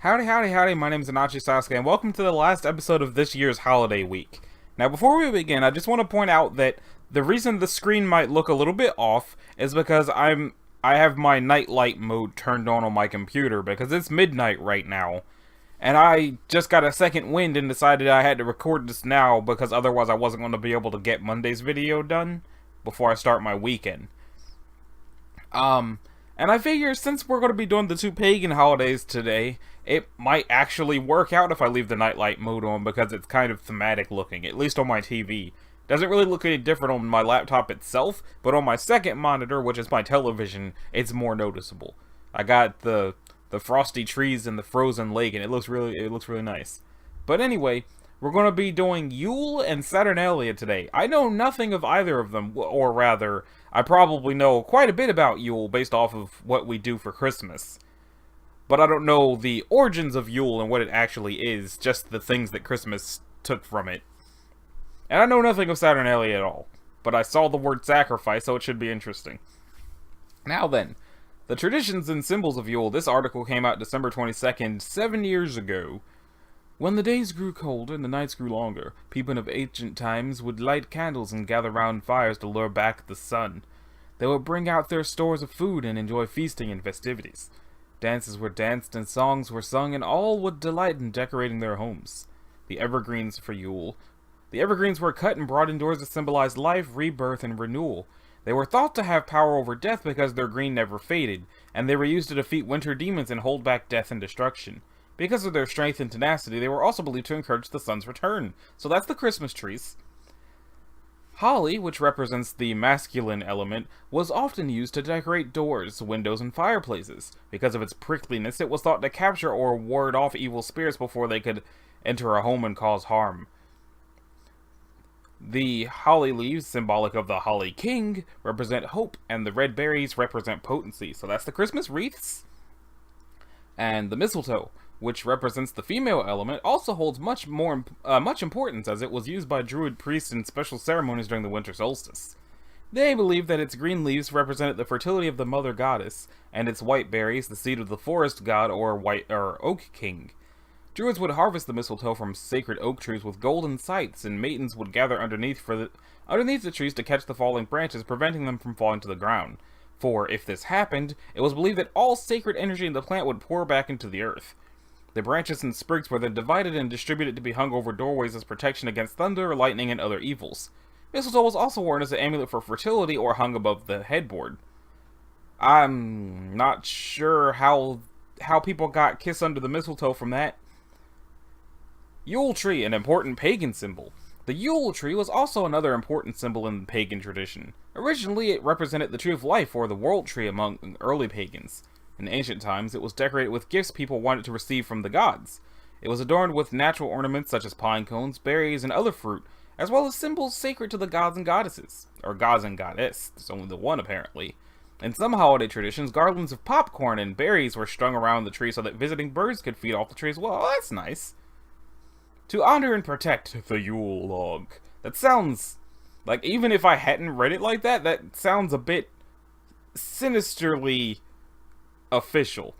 Howdy, howdy, howdy, my name is Anachi Sasuke, and welcome to the last episode of this year's holiday week. Now, before we begin, I just want to point out that the reason the screen might look a little bit off is because I have my nightlight mode turned on my computer, because it's midnight right now. And I just got a second wind and decided I had to record this now, because otherwise I wasn't going to be able to get Monday's video done before I start my weekend. And I figure since we're going to be doing the two pagan holidays today, it might actually work out if I leave the nightlight mode on because it's kind of thematic looking, at least on my TV. Doesn't really look any different on my laptop itself, but on my second monitor, which is my television, it's more noticeable. I got the frosty trees and the frozen lake, and it looks really nice. But anyway, we're going to be doing Yule and Saturnalia today. I know nothing of either of them, or rather, I probably know quite a bit about Yule based off of what we do for Christmas. But I don't know the origins of Yule and what it actually is, just the things that Christmas took from it. And I know nothing of Saturnalia at all, but I saw the word sacrifice, so it should be interesting. Now then, the traditions and symbols of Yule. This article came out December 22nd, 7 years ago. When the days grew colder and the nights grew longer, people of ancient times would light candles and gather round fires to lure back the sun. They would bring out their stores of food and enjoy feasting and festivities. Dances were danced and songs were sung, and all would delight in decorating their homes. The evergreens for Yule. The evergreens were cut and brought indoors to symbolize life, rebirth, and renewal. They were thought to have power over death because their green never faded, and they were used to defeat winter demons and hold back death and destruction. Because of their strength and tenacity, they were also believed to encourage the sun's return. So that's the Christmas trees. Holly, which represents the masculine element, was often used to decorate doors, windows, and fireplaces. Because of its prickliness, it was thought to capture or ward off evil spirits before they could enter a home and cause harm. The holly leaves, symbolic of the Holly King, represent hope, and the red berries represent potency. So that's the Christmas wreaths. And the mistletoe, which represents the female element, also holds much importance as it was used by druid priests in special ceremonies during the winter solstice. They believed that its green leaves represented the fertility of the mother goddess, and its white berries the seed of the forest god or oak king. Druids would harvest the mistletoe from sacred oak trees with golden scythes, and maidens would gather underneath the trees to catch the falling branches, preventing them from falling to the ground. For if this happened, it was believed that all sacred energy in the plant would pour back into the earth. The branches and sprigs were then divided and distributed to be hung over doorways as protection against thunder, lightning, and other evils. Mistletoe was also worn as an amulet for fertility or hung above the headboard. I'm not sure how people got kissed under the mistletoe from that. Yule tree, an important pagan symbol. The Yule tree was also another important symbol in the pagan tradition. Originally, it represented the tree of life, or the world tree among early pagans. In ancient times, it was decorated with gifts people wanted to receive from the gods. It was adorned with natural ornaments such as pine cones, berries, and other fruit, as well as symbols sacred to the gods and goddesses. Or gods and goddess, there's only the one apparently. In some holiday traditions, garlands of popcorn and berries were strung around the tree so that visiting birds could feed off the tree as well. Oh, that's nice. To honor and protect the Yule log. That sounds like, even if I hadn't read it like that, that sounds a bit sinisterly official.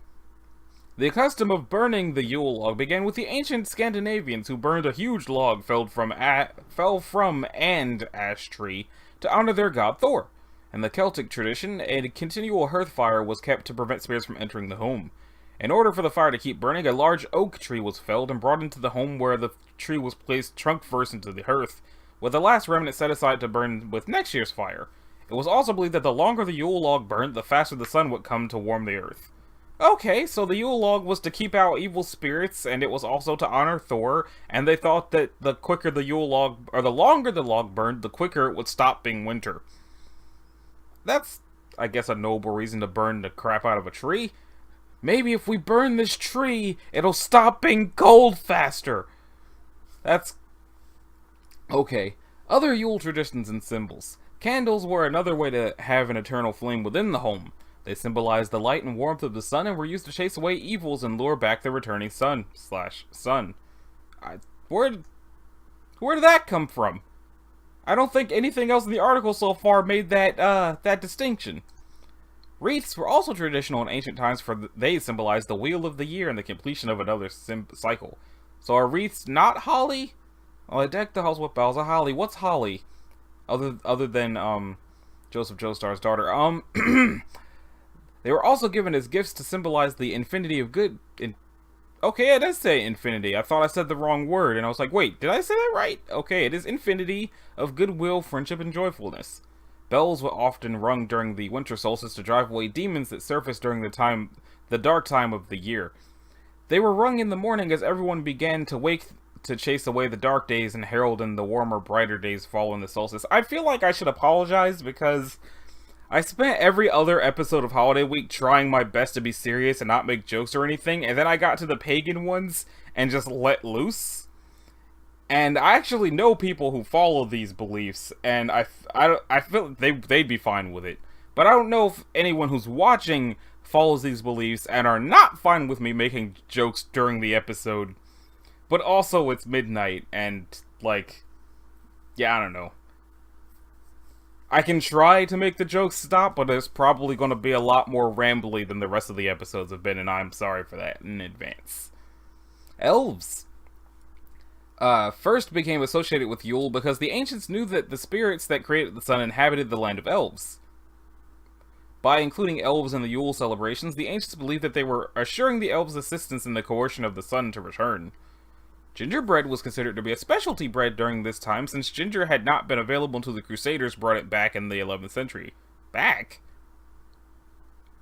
The custom of burning the Yule log began with the ancient Scandinavians who burned a huge log fell from and ash tree to honor their god Thor. In the Celtic tradition, a continual hearth fire was kept to prevent spirits from entering the home. In order for the fire to keep burning, a large oak tree was felled and brought into the home where the tree was placed trunk first into the hearth, with the last remnant set aside to burn with next year's fire. It was also believed that the longer the Yule log burned, the faster the sun would come to warm the earth. Okay, so the Yule log was to keep out evil spirits, and it was also to honor Thor, and they thought that the quicker the Yule log, or the longer the log burned, the quicker it would stop being winter. That's, I guess, a noble reason to burn the crap out of a tree. Maybe if we burn this tree, it'll stop being cold faster. That's okay. Other Yule traditions and symbols. Candles were another way to have an eternal flame within the home. They symbolized the light and warmth of the sun and were used to chase away evils and lure back the returning sun. Where did that come from? I don't think anything else in the article so far made that distinction. Wreaths were also traditional in ancient times, for they symbolized the wheel of the year and the completion of another cycle. So are wreaths not holly? Oh, I decked the halls with boughs of holly. What's holly? Other than Joseph Joestar's daughter. They were also given as gifts to symbolize the infinity of good. Okay, it does say infinity. I thought I said the wrong word, and I was like, wait, did I say that right? Okay, it is infinity of goodwill, friendship, and joyfulness. Bells were often rung during the winter solstice to drive away demons that surfaced during the dark time of the year. They were rung in the morning as everyone began to wake to chase away the dark days and herald in the warmer, brighter days following the solstice. I feel like I should apologize because I spent every other episode of Holiday Week trying my best to be serious and not make jokes or anything, and then I got to the pagan ones and just let loose. And I actually know people who follow these beliefs, and I feel they'd be fine with it. But I don't know if anyone who's watching follows these beliefs and are not fine with me making jokes during the episode. But also, it's midnight, and, like, yeah, I don't know. I can try to make the jokes stop, but it's probably going to be a lot more rambly than the rest of the episodes have been, and I'm sorry for that in advance. Elves first became associated with Yule because the ancients knew that the spirits that created the sun inhabited the land of elves. By including elves in the Yule celebrations, the ancients believed that they were assuring the elves' assistance in the coercion of the sun to return. Gingerbread was considered to be a specialty bread during this time, since ginger had not been available until the Crusaders brought it back in the 11th century. Back?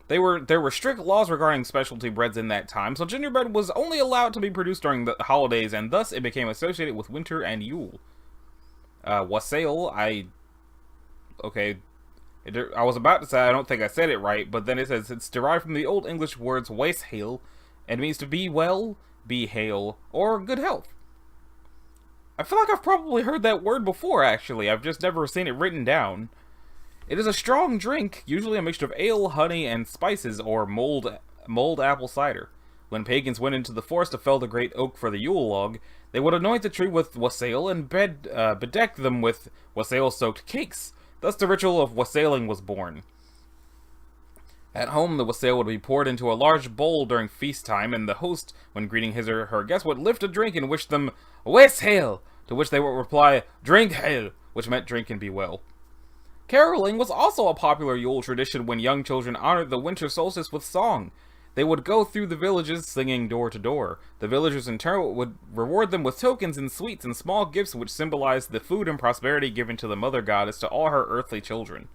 There were strict laws regarding specialty breads in that time, so gingerbread was only allowed to be produced during the holidays, and thus it became associated with winter and Yule. Wassail, I was about to say I don't think I said it right, but then it says it's derived from the Old English words wassail, and means to be well, be hale, or good health. I feel like I've probably heard that word before, actually. I've just never seen it written down. It is a strong drink, usually a mixture of ale, honey, and spices, or mulled apple cider. When pagans went into the forest to fell the great oak for the Yule log, they would anoint the tree with wassail and bedeck them with wassail-soaked cakes. Thus the ritual of wassailing was born. At home, the wassail would be poured into a large bowl during feast time, and the host, when greeting his or her guests, would lift a drink and wish them wassail, to which they would reply, drink hail, which meant drink and be well. Caroling was also a popular Yule tradition when young children honored the winter solstice with song. They would go through the villages singing door to door. The villagers in turn would reward them with tokens and sweets and small gifts which symbolized the food and prosperity given to the mother goddess to all her earthly children.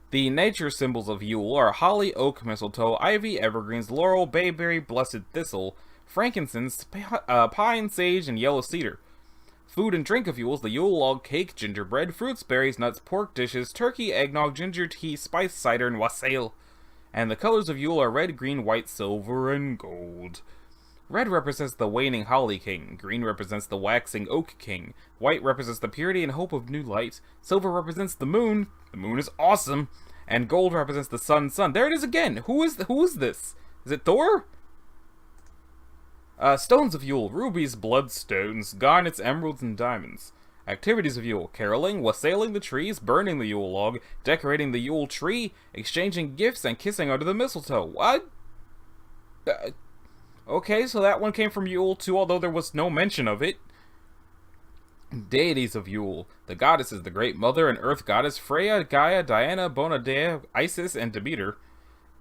The nature symbols of Yule are holly, oak, mistletoe, ivy, evergreens, laurel, bayberry, blessed thistle, frankincense, pine, sage, and yellow cedar. Food and drink of Yule is the Yule log cake, gingerbread, fruits, berries, nuts, pork dishes, turkey, eggnog, ginger tea, spice cider, and wassail. And the colors of Yule are red, green, white, silver, and gold. Red represents the waning holly king, green represents the waxing oak king, white represents the purity and hope of new light, silver represents the moon is awesome, and gold represents the sun. There it is again! Who is this? Is it Thor? Stones of Yule, rubies, bloodstones, garnets, emeralds, and diamonds. Activities of Yule, caroling, wassailing the trees, burning the Yule log, decorating the Yule tree, exchanging gifts, and kissing under the mistletoe. What? Okay, so that one came from Yule too, although there was no mention of it. Deities of Yule. The goddesses, the Great Mother and Earth Goddess, Freya, Gaia, Diana, Bonadea, Isis, and Demeter.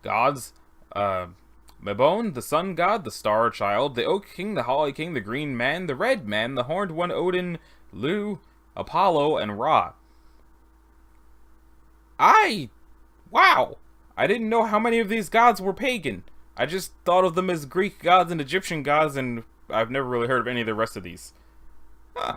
Gods, Mabon, the Sun God, the Star Child, the Oak King, the Holly King, the Green Man, the Red Man, the Horned One, Odin, Lu, Apollo, and Ra. Wow! I didn't know how many of these gods were pagan. I just thought of them as Greek gods and Egyptian gods, and I've never really heard of any of the rest of these. Huh.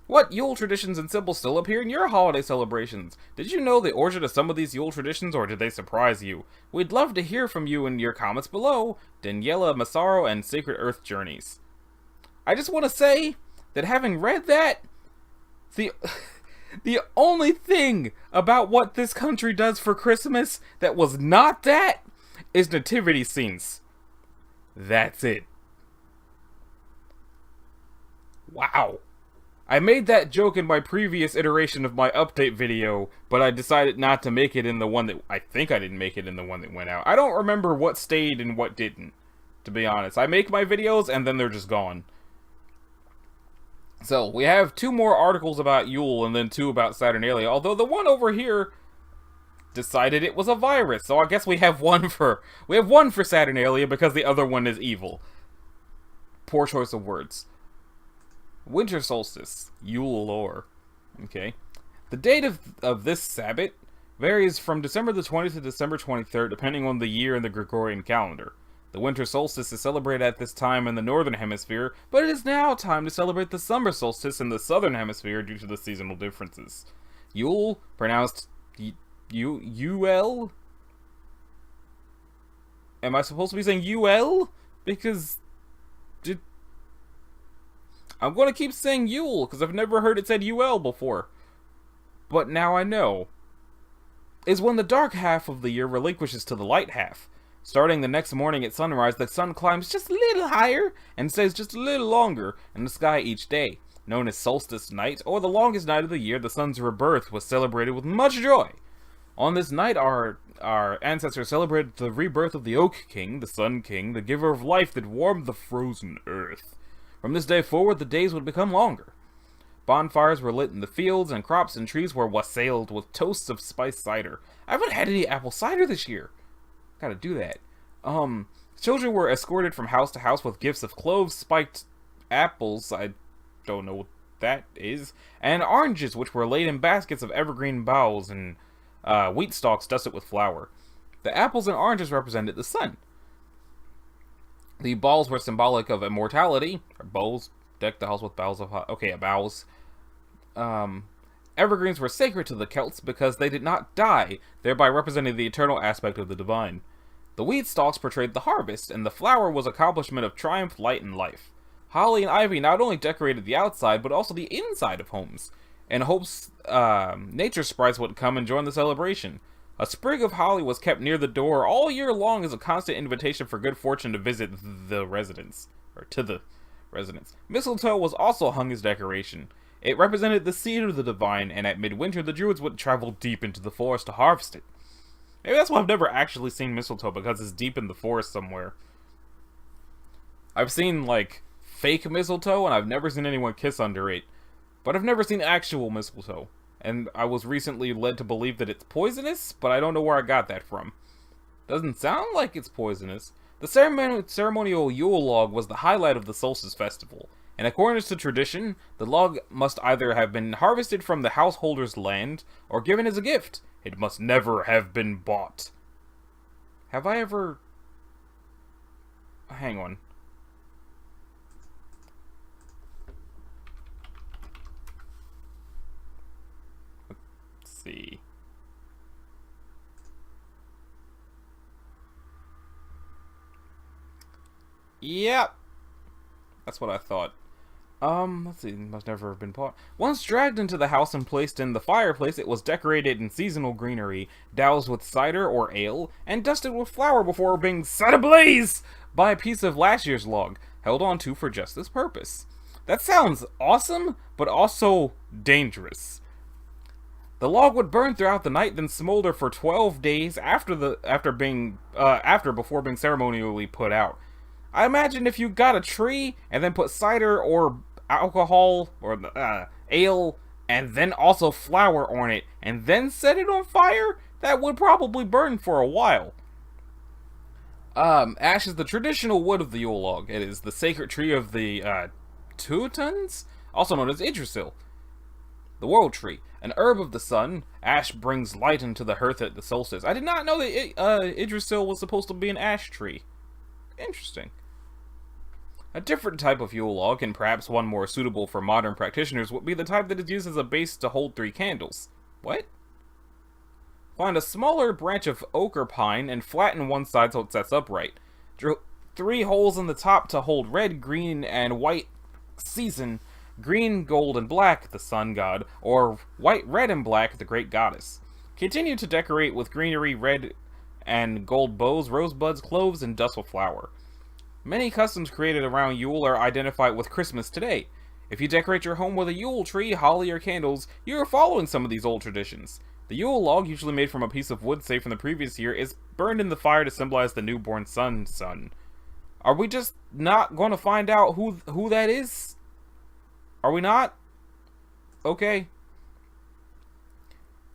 What Yule traditions and symbols still appear in your holiday celebrations? Did you know the origin of some of these Yule traditions, or did they surprise you? We'd love to hear from you in your comments below. Daniela Massaro and Sacred Earth Journeys. I just want to say that having read that, the only thing about what this country does for Christmas that was not that is nativity scenes. That's it. Wow. I made that joke in my previous iteration of my update video, but I decided not to make it in the one that... I think I didn't make it in the one that went out. I don't remember what stayed and what didn't, to be honest. I make my videos, and then they're just gone. So, we have 2 more articles about Yule, and then 2 about Saturnalia, although the one over here decided it was a virus, so I guess we have one for Saturnalia because the other one is evil. Poor choice of words. Winter solstice, Yule lore. Okay. The date of this Sabbath varies from December the 20th to December 23rd, depending on the year in the Gregorian calendar. The winter solstice is celebrated at this time in the northern hemisphere, but it is now time to celebrate the summer solstice in the southern hemisphere due to the seasonal differences. Yule, pronounced Yule? Am I supposed to be saying Yule? Because... I'm going to keep saying Yule, because I've never heard it said Yule before. But now I know. Is when the dark half of the year relinquishes to the light half. Starting the next morning at sunrise, the sun climbs just a little higher and stays just a little longer in the sky each day. Known as solstice night, or the longest night of the year, the sun's rebirth was celebrated with much joy. On this night, our ancestors celebrated the rebirth of the Oak King, the Sun King, the giver of life that warmed the frozen earth. From this day forward, the days would become longer. Bonfires were lit in the fields, and crops and trees were wassailed with toasts of spiced cider. I haven't had any apple cider this year. Gotta do that. Children were escorted from house to house with gifts of cloves, spiked apples, I don't know what that is, and oranges, which were laid in baskets of evergreen boughs and wheat stalks dusted with flour. The apples and oranges represented the sun. The balls were symbolic of immortality. Bowls decked the house with boughs of boughs. Evergreens were sacred to the Celts because they did not die, thereby representing the eternal aspect of the divine. The wheat stalks portrayed the harvest, and the flower was accomplishment of triumph, light, and life. Holly and ivy not only decorated the outside, but also the inside of homes, in hopes nature sprites would come and join the celebration. A sprig of holly was kept near the door all year long as a constant invitation for good fortune to visit the residence, or to the residence. Mistletoe was also hung as decoration. It represented the seed of the divine, and at midwinter the druids would travel deep into the forest to harvest it. Maybe that's why I've never actually seen mistletoe, because it's deep in the forest somewhere. I've seen, like, fake mistletoe, and I've never seen anyone kiss under it. But I've never seen actual mistletoe. And I was recently led to believe that it's poisonous, but I don't know where I got that from. Doesn't sound like it's poisonous. The ceremonial Yule log was the highlight of the solstice festival. In accordance to tradition, the log must either have been harvested from the householder's land, or given as a gift. It must never have been bought. Have I ever... Hang on. Let's see. Yep. That's what I thought. Let's see, must never have been bought. Once dragged into the house and placed in the fireplace, it was decorated in seasonal greenery, doused with cider or ale, and dusted with flour before being set ablaze by a piece of last year's log, held onto for just this purpose. That sounds awesome, but also dangerous. The log would burn throughout the night, then smolder for 12 days before being ceremonially put out. I imagine if you got a tree and then put cider or alcohol or ale and then also flour on it and then set it on fire, that would probably burn for a while. Ash is the traditional wood of the Yule log. It is the sacred tree of the Teutons, also known as Yggdrasil, the world tree. An herb of the sun, ash brings light into the hearth at the solstice. I did not know that Yggdrasil was supposed to be an ash tree. Interesting. A different type of Yule log, and perhaps one more suitable for modern practitioners, would be the type that is used as a base to hold 3 candles. What? Find a smaller branch of oak or pine and flatten one side so it sets upright. Drill 3 holes in the top to hold red, green, and white season, green, gold, and black, the sun god, or white, red, and black, the great goddess. Continue to decorate with greenery, red, and gold bows, rosebuds, cloves, and dust with flour. Many customs created around Yule are identified with Christmas today. If you decorate your home with a Yule tree, holly, or candles, you are following some of these old traditions. The Yule log, usually made from a piece of wood saved from the previous year, is burned in the fire to symbolize the newborn sun. Are we just not going to find out who that is? Are we not? Okay.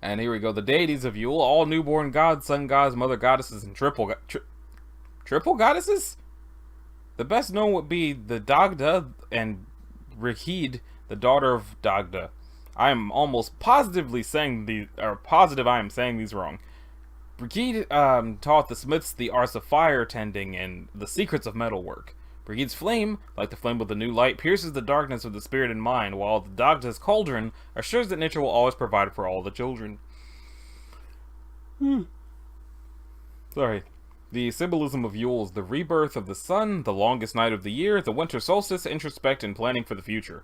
And here we go. The deities of Yule, all newborn gods, sun gods, mother goddesses, and triple goddesses? The best known would be the Dagda and Rihid, the daughter of Dagda. I am almost positively saying I am saying these wrong. Brigid taught the smiths the arts of fire tending and the secrets of metalwork. Brigid's flame, like the flame of the new light, pierces the darkness of the spirit and mind, while the Dagda's cauldron assures that nature will always provide for all the children. Sorry. The symbolism of Yule is the rebirth of the sun, the longest night of the year, the winter solstice, introspect, and planning for the future.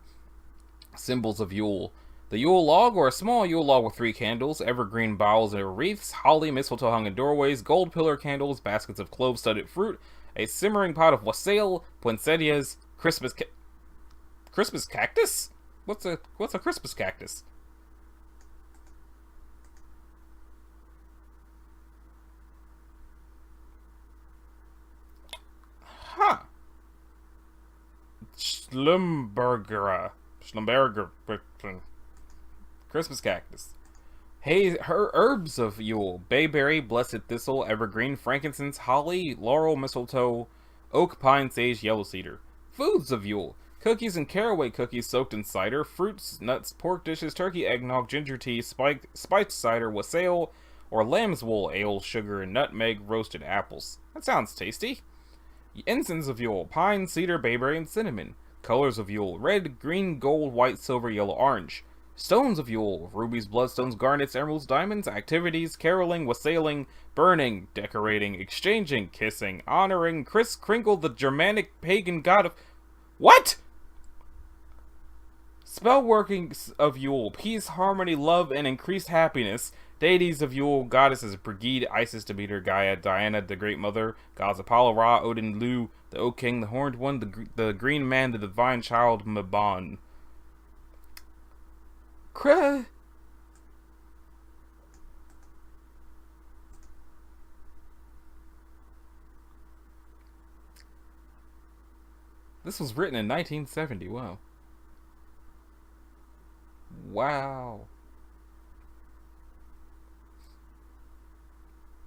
Symbols of Yule. The Yule log, or a small Yule log with 3 candles, evergreen boughs or wreaths, holly, mistletoe hung in doorways, gold pillar candles, baskets of clove-studded fruit, a simmering pot of wassail, poinsettias, Christmas cactus? What's a Christmas cactus? Huh. Schlumberger. Christmas cactus. Hey, her herbs of Yule: bayberry, blessed thistle, evergreen, frankincense, holly, laurel, mistletoe, oak, pine, sage, yellow cedar. Foods of Yule: cookies and caraway cookies soaked in cider, fruits, nuts, pork dishes, turkey eggnog, ginger tea, spiced cider, wassail, or lamb's wool ale, sugar, and nutmeg, roasted apples. That sounds tasty. Incense of Yule: pine, cedar, bayberry, and cinnamon. Colors of Yule: red, green, gold, white, silver, yellow, orange. Stones of Yule: rubies, bloodstones, garnets, emeralds, diamonds. Activities: caroling, wassailing, burning, decorating, exchanging, kissing, honoring, Kris Kringle, the Germanic pagan god of... What?! Spellworking of Yule: peace, harmony, love, and increased happiness. Deities of Yule: goddesses Brigid, Isis, Demeter, Gaia, Diana, the Great Mother. Gods: Apollo, Ra, Odin, Lu, the Oak King, the Horned One, the Green Man, the Divine Child, Mabon. This was written in 1970. Wow. Wow.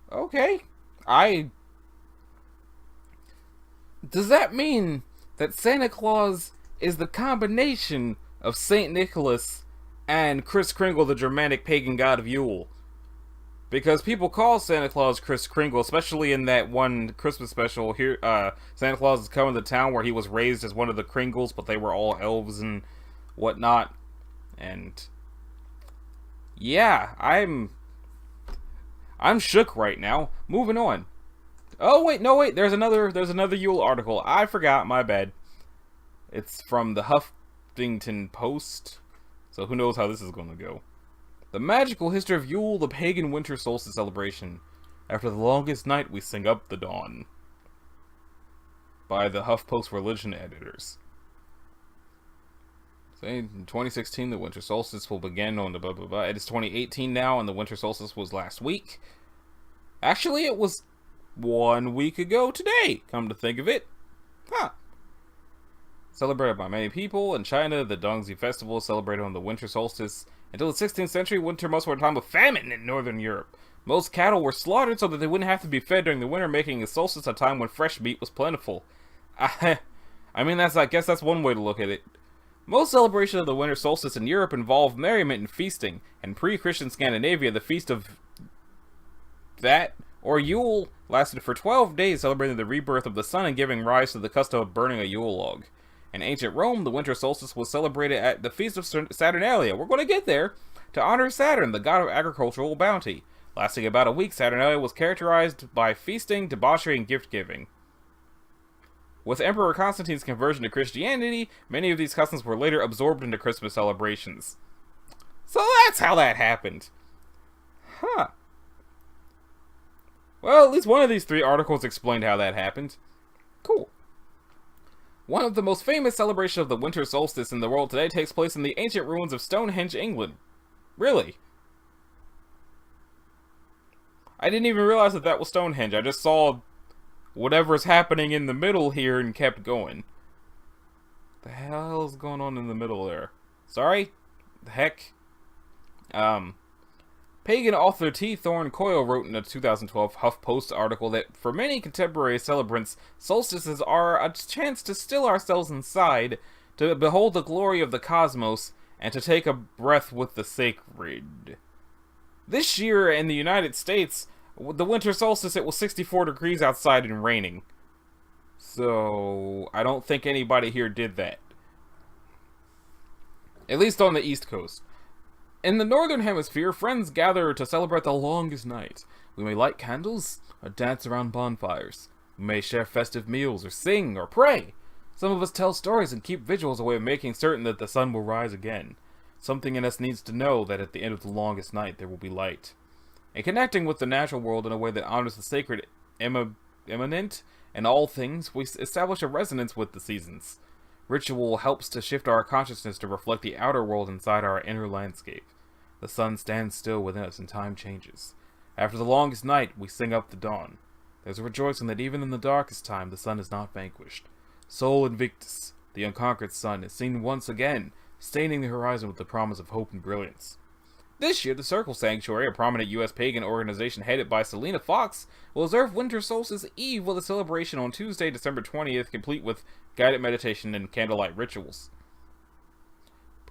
Okay. Does that mean that Santa Claus is the combination of Saint Nicholas and Kris Kringle, the Germanic pagan god of Yule? Because people call Santa Claus Kris Kringle, especially in that one Christmas special here. Santa Claus is coming to town, where he was raised as one of the Kringles, but they were all elves and whatnot. And yeah, I'm shook right now. Moving on. Oh wait, no wait. There's another Yule article. I forgot. My bad. It's from the Huffington Post. So who knows how this is going to go. The magical history of Yule, the pagan winter solstice celebration. After the longest night, we sing up the dawn. By the HuffPost religion editors. So in 2016, the winter solstice will begin on the blah blah blah. It is 2018 now, and the winter solstice was last week. Actually, it was 1 week ago today, come to think of it. Huh. Celebrated by many people. In China, the Dongzi festival is celebrated on the winter solstice. Until the 16th century, winter months were a time of famine in northern Europe. Most cattle were slaughtered so that they wouldn't have to be fed during the winter, making the solstice a time when fresh meat was plentiful. I mean, I guess that's one way to look at it. Most celebrations of the winter solstice in Europe involve merriment and feasting. In pre-Christian Scandinavia, the feast of that, or Yule, lasted for 12 days, celebrating the rebirth of the sun and giving rise to the custom of burning a Yule log. In ancient Rome, the winter solstice was celebrated at the feast of Saturnalia. We're going to get there. To honor Saturn, the god of agricultural bounty. Lasting about a week, Saturnalia was characterized by feasting, debauchery, and gift-giving. With Emperor Constantine's conversion to Christianity, many of these customs were later absorbed into Christmas celebrations. So that's how that happened. Huh. Well, at least one of these 3 articles explained how that happened. Cool. One of the most famous celebrations of the winter solstice in the world today takes place in the ancient ruins of Stonehenge, England. Really? I didn't even realize that was Stonehenge. I just saw whatever's happening in the middle here and kept going. The hell is going on in the middle there? Sorry? The heck? Pagan author T. Thorne Coyle wrote in a 2012 HuffPost article that for many contemporary celebrants, solstices are a chance to still ourselves inside, to behold the glory of the cosmos, and to take a breath with the sacred. This year in the United States, the winter solstice, it was 64 degrees outside and raining. So, I don't think anybody here did that. At least on the East Coast. In the Northern Hemisphere, friends gather to celebrate the longest night. We may light candles, or dance around bonfires. We may share festive meals, or sing, or pray. Some of us tell stories and keep vigils a way of making certain that the sun will rise again. Something in us needs to know that at the end of the longest night there will be light. In connecting with the natural world in a way that honors the sacred immanent in all things, we establish a resonance with the seasons. Ritual helps to shift our consciousness to reflect the outer world inside our inner landscape. The sun stands still within us and time changes. After the longest night, we sing up the dawn. There's a rejoicing that even in the darkest time, the sun is not vanquished. Sol Invictus, the unconquered sun, is seen once again, staining the horizon with the promise of hope and brilliance. This year, the Circle Sanctuary, a prominent U.S. pagan organization headed by Selena Fox, will observe Winter Solstice Eve with a celebration on Tuesday, December 20th, complete with guided meditation and candlelight rituals.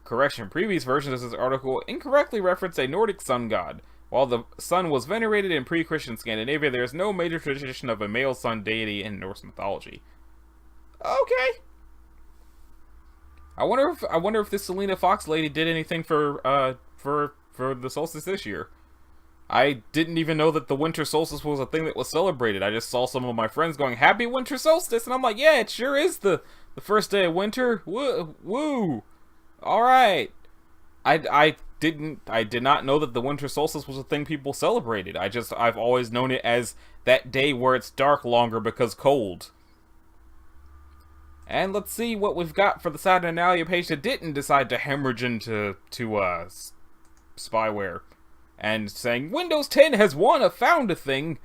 Correction, previous versions of this article incorrectly reference a Nordic sun god. While the sun was venerated in pre-Christian Scandinavia, there is no major tradition of a male sun deity in Norse mythology. Okay. I wonder if this Selena Fox lady did anything for the solstice this year. I didn't even know that the winter solstice was a thing that was celebrated. I just saw some of my friends going, "Happy winter solstice," and I'm like, yeah, it sure is the first day of winter. Woo! All right. I did not know that the winter solstice was a thing people celebrated. I've always known it as that day where it's dark longer because cold. And let's see what we've got for the Saturnalia page that didn't decide to hemorrhage into spyware and saying Windows 10 has found a thing.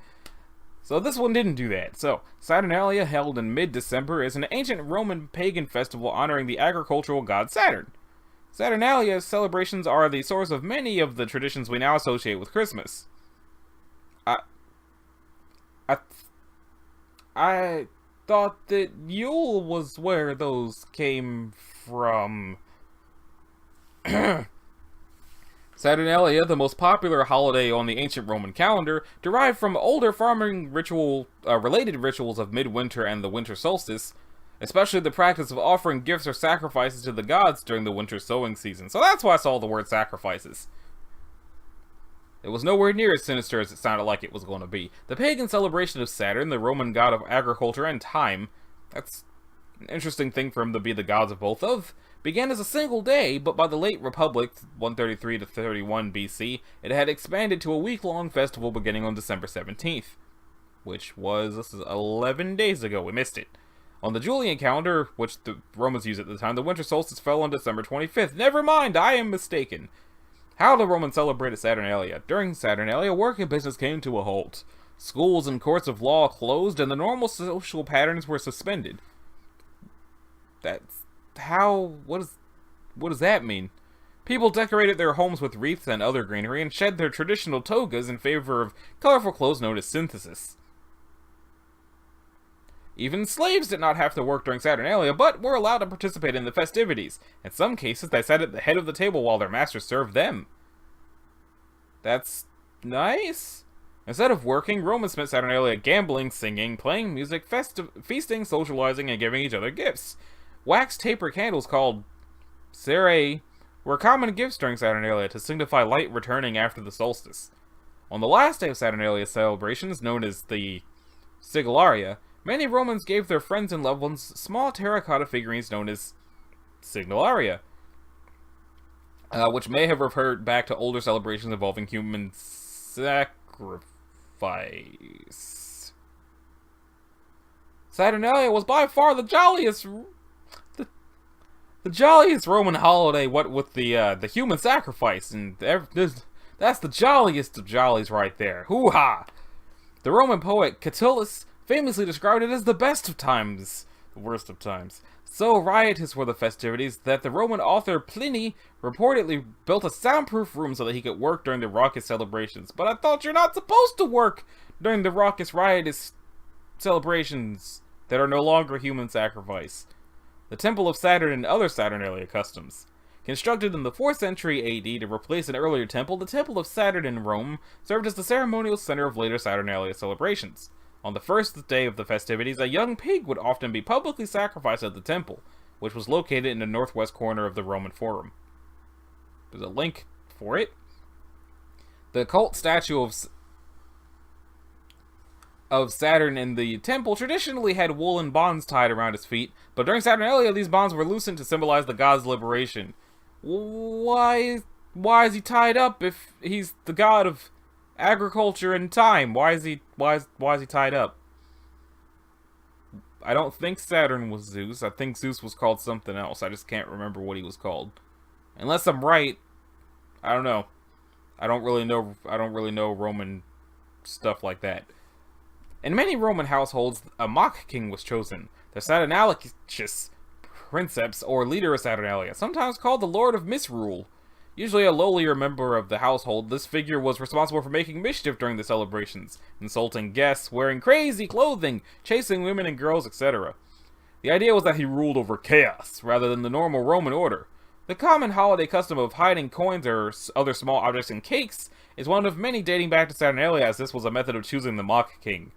So this one didn't do that. So Saturnalia, held in mid-December, is an ancient Roman pagan festival honoring the agricultural god Saturn. Saturnalia's celebrations are the source of many of the traditions we now associate with Christmas. I thought that Yule was where those came from. Saturnalia, the most popular holiday on the ancient Roman calendar, derived from older farming related rituals of midwinter and the winter solstice, especially the practice of offering gifts or sacrifices to the gods during the winter sowing season. So that's why I saw the word sacrifices. It was nowhere near as sinister as it sounded like it was going to be. The pagan celebration of Saturn, the Roman god of agriculture and time, that's an interesting thing for him to be the gods of both of, began as a single day, but by the late Republic, 133 to 31 BC, it had expanded to a week-long festival beginning on December 17th. Which was, this is 11 days ago, we missed it. On the Julian calendar, which the Romans used at the time, the winter solstice fell on December 25th. Never mind, I am mistaken. How the Romans celebrated Saturnalia. During Saturnalia, work and business came to a halt. Schools and courts of law closed, and the normal social patterns were suspended. That's how... What does that mean? People decorated their homes with wreaths and other greenery and shed their traditional togas in favor of colorful clothes known as synthesis. Even slaves did not have to work during Saturnalia, but were allowed to participate in the festivities. In some cases, they sat at the head of the table while their masters served them. That's nice. Instead of working, Romans spent Saturnalia gambling, singing, playing music, feasting, socializing, and giving each other gifts. Wax taper candles called Cerae were common gifts during Saturnalia to signify light returning after the solstice. On the last day of Saturnalia celebrations, known as the Signalia, many Romans gave their friends and loved ones small terracotta figurines known as Signalia, which may have referred back to older celebrations involving human sacrifice. Saturnalia was by far the jolliest The jolliest Roman holiday, what with the human sacrifice, and that's the jolliest of jollies right there. Hoo-ha! The Roman poet Catullus famously described it as the best of times, the worst of times. So riotous were the festivities that the Roman author Pliny reportedly built a soundproof room so that he could work during the raucous celebrations. But I thought you're not supposed to work during the raucous, riotous celebrations that are no longer human sacrifice. The Temple of Saturn and other Saturnalia customs. Constructed in the 4th century AD to replace an earlier temple, the Temple of Saturn in Rome served as the ceremonial center of later Saturnalia celebrations. On the first day of the festivities, a young pig would often be publicly sacrificed at the temple, which was located in the northwest corner of the Roman Forum. There's a link for it. The cult statue of Saturn in the temple traditionally had woolen bonds tied around his feet, but during Saturnalia these bonds were loosened to symbolize the god's liberation. Why is he tied up if he's the god of agriculture and time? Why is he tied up? I don't think Saturn was Zeus. I think Zeus was called something else. I just can't remember what he was called. Unless I'm right, I don't know. I don't really know Roman stuff like that. In many Roman households, a mock king was chosen, the Saturnalicious princeps or leader of Saturnalia, sometimes called the Lord of Misrule. Usually a lowlier member of the household, this figure was responsible for making mischief during the celebrations, insulting guests, wearing crazy clothing, chasing women and girls, etc. The idea was that he ruled over chaos, rather than the normal Roman order. The common holiday custom of hiding coins or other small objects in cakes is one of many dating back to Saturnalia, as this was a method of choosing the mock king.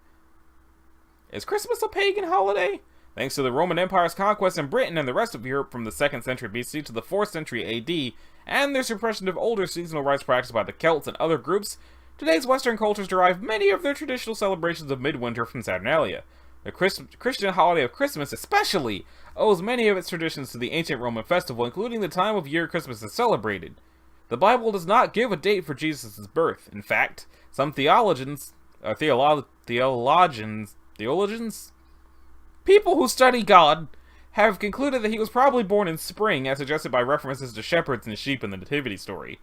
Is Christmas a pagan holiday? Thanks to the Roman Empire's conquest in Britain and the rest of Europe from the 2nd century BC to the 4th century AD, and their suppression of older seasonal rites practiced by the Celts and other groups, today's Western cultures derive many of their traditional celebrations of midwinter from Saturnalia. The Christian holiday of Christmas especially owes many of its traditions to the ancient Roman festival, including the time of year Christmas is celebrated. The Bible does not give a date for Jesus' birth. In fact, some theologians, people who study God, have concluded that he was probably born in spring, as suggested by references to shepherds and sheep in the Nativity story.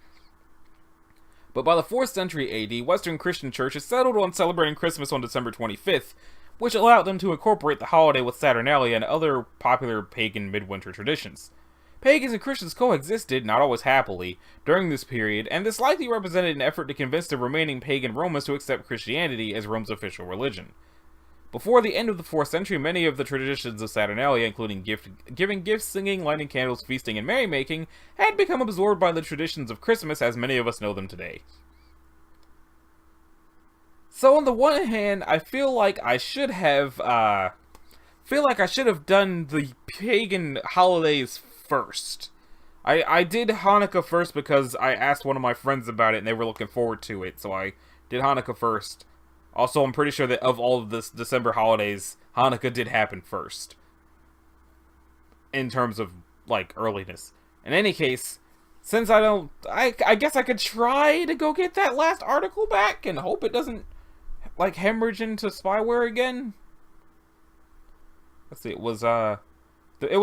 But by the 4th century AD, Western Christian churches settled on celebrating Christmas on December 25th, which allowed them to incorporate the holiday with Saturnalia and other popular pagan midwinter traditions. Pagans and Christians coexisted, not always happily, during this period, and this likely represented an effort to convince the remaining pagan Romans to accept Christianity as Rome's official religion. Before the end of the 4th century, many of the traditions of Saturnalia, including giving gifts, singing, lighting candles, feasting, and merrymaking, had become absorbed by the traditions of Christmas as many of us know them today. So on the one hand, I feel like I should have done the pagan holidays first. I did Hanukkah first because I asked one of my friends about it and they were looking forward to it, so I did Hanukkah first. Also, I'm pretty sure that of all of this December holidays, Hanukkah did happen first. In terms of, like, earliness. In any case, since I guess I could try to go get that last article back and hope it doesn't, like, hemorrhage into spyware again. Let's see, it was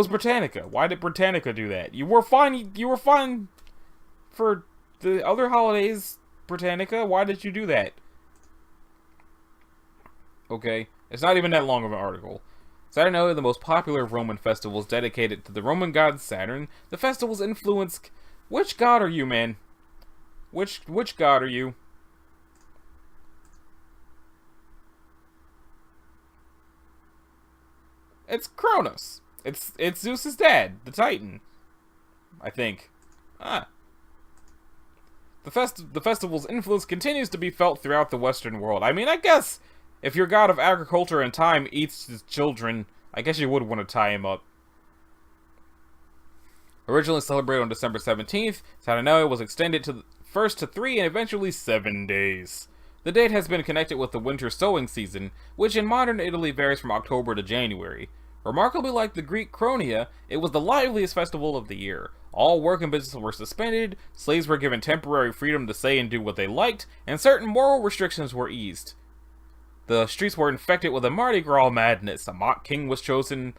Britannica. Why did Britannica do that? You were fine for the other holidays, Britannica. Why did you do that? Okay, it's not even that long of an article. Saturnalia, the most popular of Roman festivals dedicated to the Roman god Saturn, the festival's influence... Which god are you, man? Which god are you? It's Kronos. It's Zeus's dad, the Titan. I think. The festival's influence continues to be felt throughout the Western world. I mean, I guess... If your god of agriculture and time eats his children, I guess you would want to tie him up. Originally celebrated on December 17th, Saturnalia was extended first to 3 and eventually 7 days. The date has been connected with the winter sowing season, which in modern Italy varies from October to January. Remarkably like the Greek Chronia, it was the liveliest festival of the year. All work and business were suspended, slaves were given temporary freedom to say and do what they liked, and certain moral restrictions were eased. The streets were infected with a Mardi Gras madness. A mock king was chosen.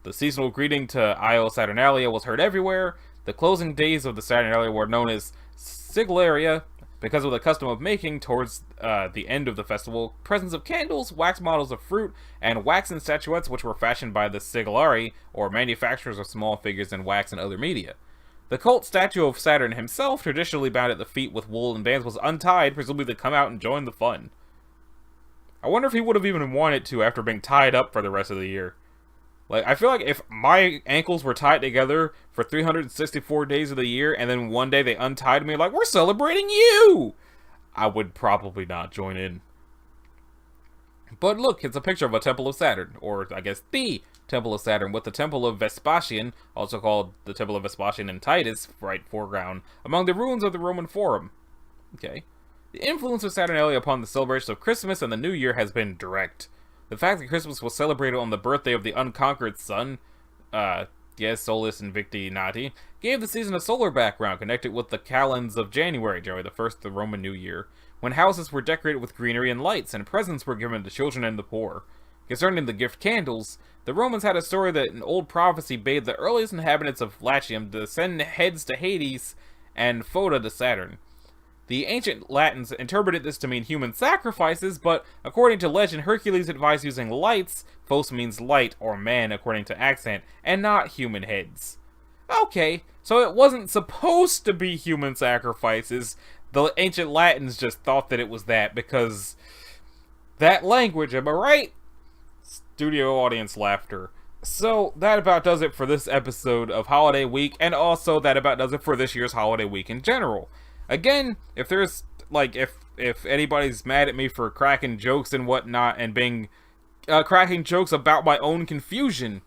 The seasonal greeting to Io Saturnalia was heard everywhere. The closing days of the Saturnalia were known as Siglaria because of the custom of making, towards the end of the festival, presents of candles, wax models of fruit, and waxen statuettes which were fashioned by the Siglari, or manufacturers of small figures in wax and other media. The cult statue of Saturn himself, traditionally bound at the feet with wool and bands, was untied, presumably to come out and join the fun. I wonder if he would have even wanted to after being tied up for the rest of the year. Like, I feel like if my ankles were tied together for 364 days of the year, and then one day they untied me like, we're celebrating you! I would probably not join in. But look, it's a picture of a Temple of Saturn, or I guess the Temple of Saturn, with the Temple of Vespasian, also called the Temple of Vespasian and Titus, right foreground, among the ruins of the Roman Forum. Okay. The influence of Saturnalia upon the celebration of Christmas and the New Year has been direct. The fact that Christmas was celebrated on the birthday of the unconquered sun, yes, Solus Invicti Nati, gave the season a solar background connected with the calends of January, the first of the Roman New Year, when houses were decorated with greenery and lights, and presents were given to children and the poor. Concerning the gift candles, the Romans had a story that an old prophecy bade the earliest inhabitants of Latium to send heads to Hades and foda to Saturn. The ancient Latins interpreted this to mean human sacrifices, but according to legend, Hercules advised using lights, phos means light or man according to accent, and not human heads. Okay, so it wasn't supposed to be human sacrifices. The ancient Latins just thought that it was that because that language, am I right? Studio audience laughter. So that about does it for this episode of Holiday Week, and also that about does it for this year's Holiday Week in general. Again, if there's, like, if anybody's mad at me for cracking jokes and whatnot, and being, cracking jokes about my own confusion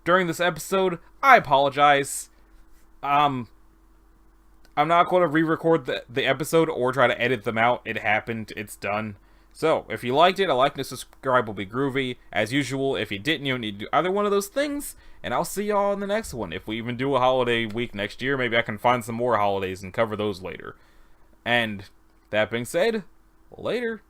during this episode, I apologize. I'm not going to re-record the episode or try to edit them out. It happened. It's done. So, if you liked it, a like and a subscribe will be groovy. As usual, if you didn't, you don't need to do either one of those things. And I'll see y'all in the next one. If we even do a holiday week next year, maybe I can find some more holidays and cover those later. And, that being said, later.